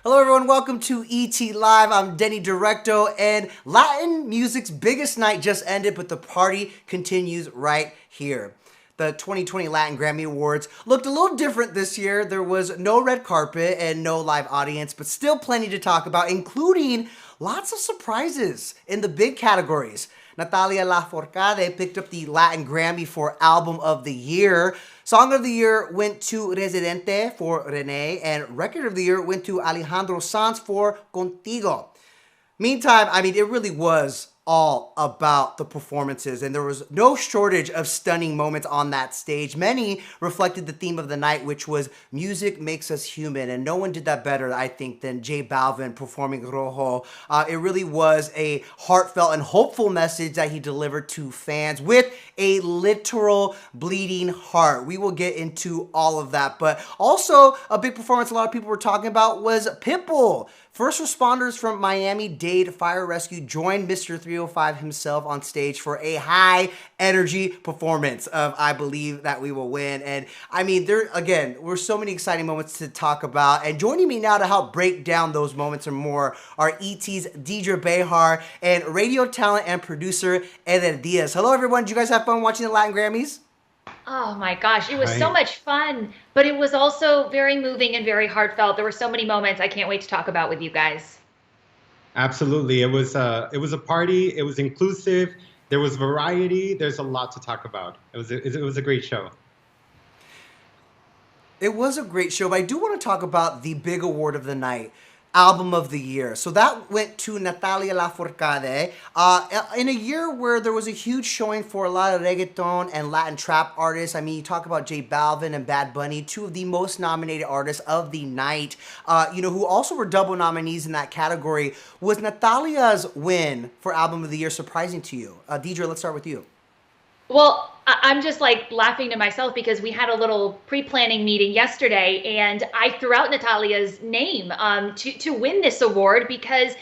Hello everyone, welcome to ET Live. I'm Denny Directo, and Latin music's biggest night just ended, but the party continues right here. The 2020 Latin Grammy Awards looked a little different this year. There was no red carpet and no live audience, but still plenty to talk about, including lots of surprises in the big categories. Natalia Lafourcade picked up the Latin Grammy for Album of the Year. Song of the Year went to Residente for Renee, and Record of the Year went to Alejandro Sanz for Contigo. Meantime, it really was all about the performances, and there was no shortage of stunning moments on that stage. Many reflected the theme of the night, which was music makes us human, and no one did that better, I think, than J Balvin performing Rojo. It really was a heartfelt and hopeful message that he delivered to fans with a literal bleeding heart. We will get into all of that, but also a big performance a lot of people were talking about was Pitbull. First responders from Miami-Dade Fire Rescue joined Mr. 305 himself on stage for a high-energy performance of I Believe That We Will Win. And, there, again, were so many exciting moments to talk about. And joining me now to help break down those moments and more are ET's Deidre Behar and radio talent and producer Eder Diaz. Hello, everyone. Did you guys have fun watching the Latin Grammys? Oh my gosh, it was so Right. much fun, but it was also very moving and very heartfelt. There were so many moments I can't wait to talk about with you guys. Absolutely. It was a party. It was inclusive. There was variety. There's a lot to talk about. It was a great show. It was a great show, but I do want to talk about the big award of the night, Album of the Year. So that went to Natalia Lafourcade. In a year where there was a huge showing for a lot of reggaeton and Latin trap artists. You talk about J Balvin and Bad Bunny, two of the most nominated artists of the night, who also were double nominees in that category. Was Natalia's win for Album of the Year surprising to you? Deidre, let's start with you. Well, I'm just like laughing to myself because we had a little pre-planning meeting yesterday, and I threw out Natalia's name to win this award because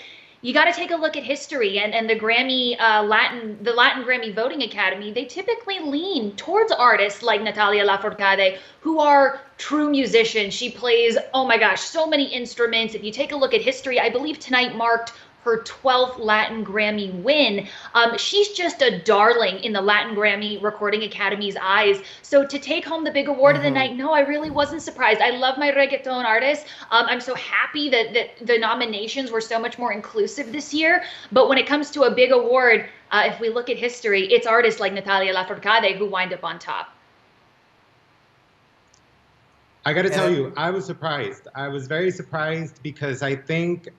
you got to take a look at history and the Latin Grammy Voting Academy. They typically lean towards artists like Natalia Lafourcade, who are true musicians. She plays, oh my gosh, so many instruments. If you take a look at history, I believe tonight marked her 12th Latin Grammy win. She's just a darling in the Latin Grammy Recording Academy's eyes. So to take home the big award of the night, no, I really wasn't surprised. I love my reggaeton artists. I'm so happy that the nominations were so much more inclusive this year. But when it comes to a big award, if we look at history, it's artists like Natalia Lafourcade who wind up on top. I got to And tell you, I was surprised. I was very surprised because I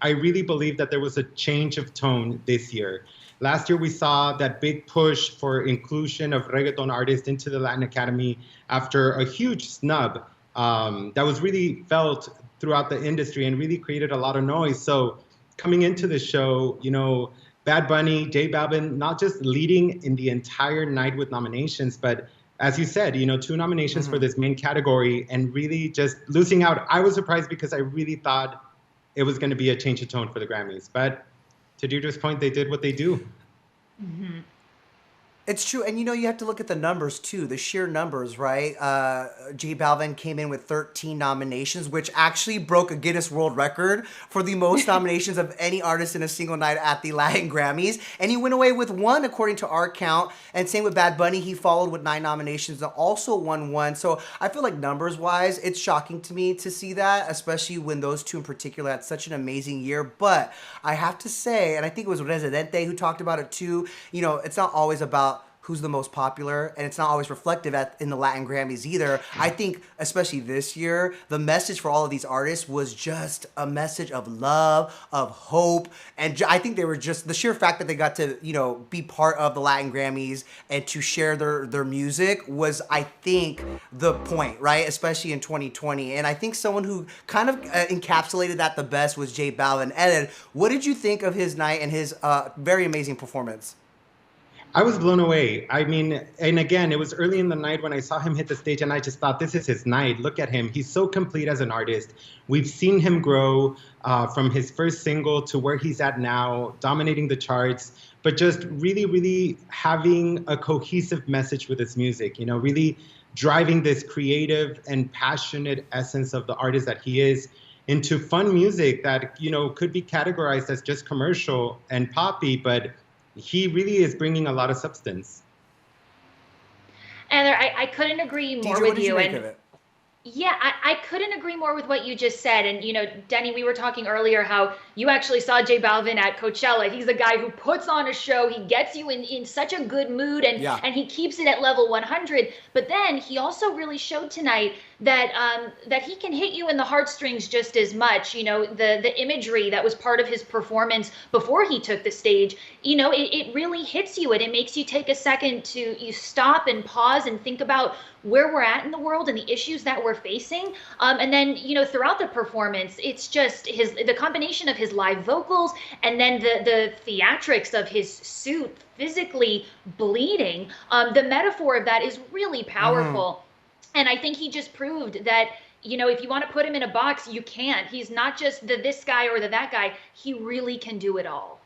really believe that there was a change of tone this year. Last year, we saw that big push for inclusion of reggaeton artists into the Latin Academy after a huge snub that was really felt throughout the industry and really created a lot of noise. So coming into the show, Bad Bunny, J Balvin, not just leading in the entire night with nominations, but as you said, two nominations for this main category and really just losing out. I was surprised because I really thought it was going to be a change of tone for the Grammys. But to Deirdre's point, they did what they do. It's true, and you have to look at the numbers too, the sheer numbers, right? J Balvin came in with 13 nominations, which actually broke a Guinness World Record for the most nominations of any artist in a single night at the Latin Grammys. And he went away with one, according to our count. And same with Bad Bunny, he followed with 9 nominations and also won one. So I feel like numbers-wise, it's shocking to me to see that, especially when those two in particular had such an amazing year. But I have to say, and I think it was Residente who talked about it too, it's not always about who's the most popular, and it's not always reflective in the Latin Grammys either. I think, especially this year, the message for all of these artists was just a message of love, of hope, and I think they were just the sheer fact that they got to, be part of the Latin Grammys and to share their music was, I think, the point, right? Especially in 2020, and I think someone who kind of encapsulated that the best was J Balvin. Ed, what did you think of his night and his very amazing performance? I was blown away. And again, it was early in the night when I saw him hit the stage, and I just thought, this is his night. Look at him. He's so complete as an artist. We've seen him grow from his first single to where he's at now, dominating the charts, but just really, really having a cohesive message with his music, really driving this creative and passionate essence of the artist that he is. into fun music that, could be categorized as just commercial and poppy, but he really is bringing a lot of substance. And I couldn't agree more DJ, with what did you make and of it? yeah, I couldn't agree more with what you just said. And, Denny, we were talking earlier how you actually saw J Balvin at Coachella. He's a guy who puts on a show. He gets you in such a good mood, Yeah. and he keeps it at level 100. But then he also really showed tonight that he can hit you in the heartstrings just as much. The imagery that was part of his performance before he took the stage, it really hits you, and it makes you take a second to you stop and pause and think about where we're at in the world and the issues that we're facing. And then, throughout the performance, it's just the combination of his live vocals and then the theatrics of his suit physically bleeding. The metaphor of that is really powerful. And I think he just proved that, if you want to put him in a box, you can't. He's not just the this guy or the that guy. He really can do it all.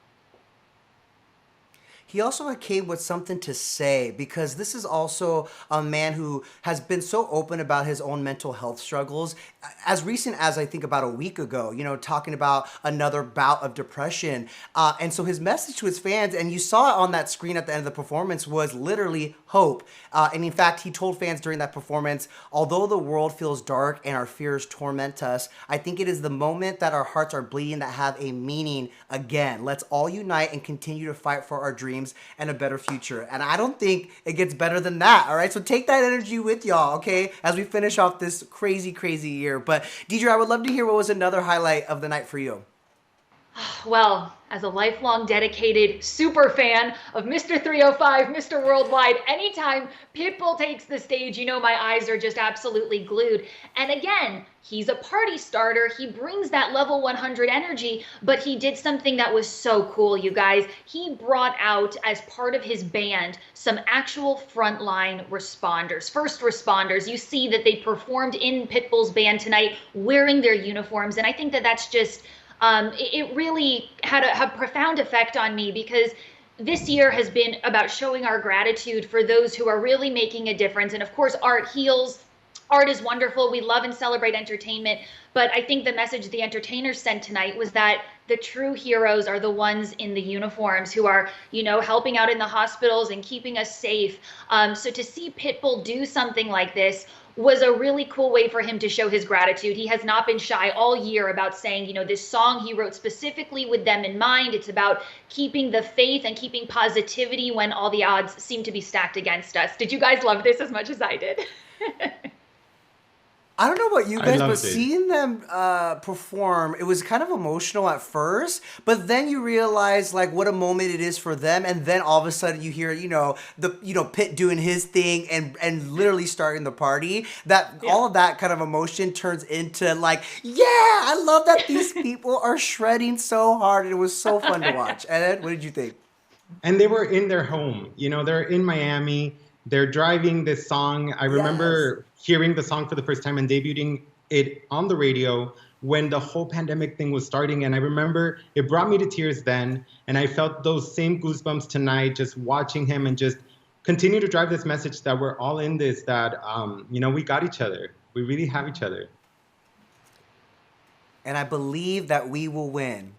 He also came with something to say, because this is also a man who has been so open about his own mental health struggles as recent as I think about a week ago, talking about another bout of depression. And so his message to his fans, and you saw it on that screen at the end of the performance, was literally hope. And in fact, he told fans during that performance, although the world feels dark and our fears torment us, I think it is the moment that our hearts are bleeding that have a meaning again. Let's all unite and continue to fight for our dreams and a better future. And I don't think it gets better than that. All right. So take that energy with y'all, okay, as we finish off this crazy, crazy year. But Deidre, I would love to hear what was another highlight of the night for you. Well, as a lifelong dedicated super fan of Mr. 305, Mr. Worldwide, anytime Pitbull takes the stage, my eyes are just absolutely glued. And again, he's a party starter. He brings that level 100 energy, but he did something that was so cool, you guys. He brought out, as part of his band, some actual frontline responders, first responders. You see that they performed in Pitbull's band tonight wearing their uniforms. And I think that that's just it really had a profound effect on me, because this year has been about showing our gratitude for those who are really making a difference. And of course, art heals. Art is wonderful. We love and celebrate entertainment. But I think the message the entertainers sent tonight was that the true heroes are the ones in the uniforms who are, helping out in the hospitals and keeping us safe. So to see Pitbull do something like this was a really cool way for him to show his gratitude. He has not been shy all year about saying, this song he wrote specifically with them in mind. It's about keeping the faith and keeping positivity when all the odds seem to be stacked against us. Did you guys love this as much as I did? I don't know about you guys, but it. seeing them perform, it was kind of emotional at first, but then you realize like what a moment it is for them, and then all of a sudden you hear, Pitt doing his thing and literally starting the party. All of that kind of emotion turns into like, yeah, I love that these people are shredding so hard, and it was so fun to watch. Ed, what did you think? And they were in their home, they're in Miami. They're driving this song. I remember hearing the song for the first time and debuting it on the radio when the whole pandemic thing was starting. And I remember it brought me to tears then. And I felt those same goosebumps tonight, just watching him and just continue to drive this message that we're all in this, that, we got each other. We really have each other. And I believe that we will win.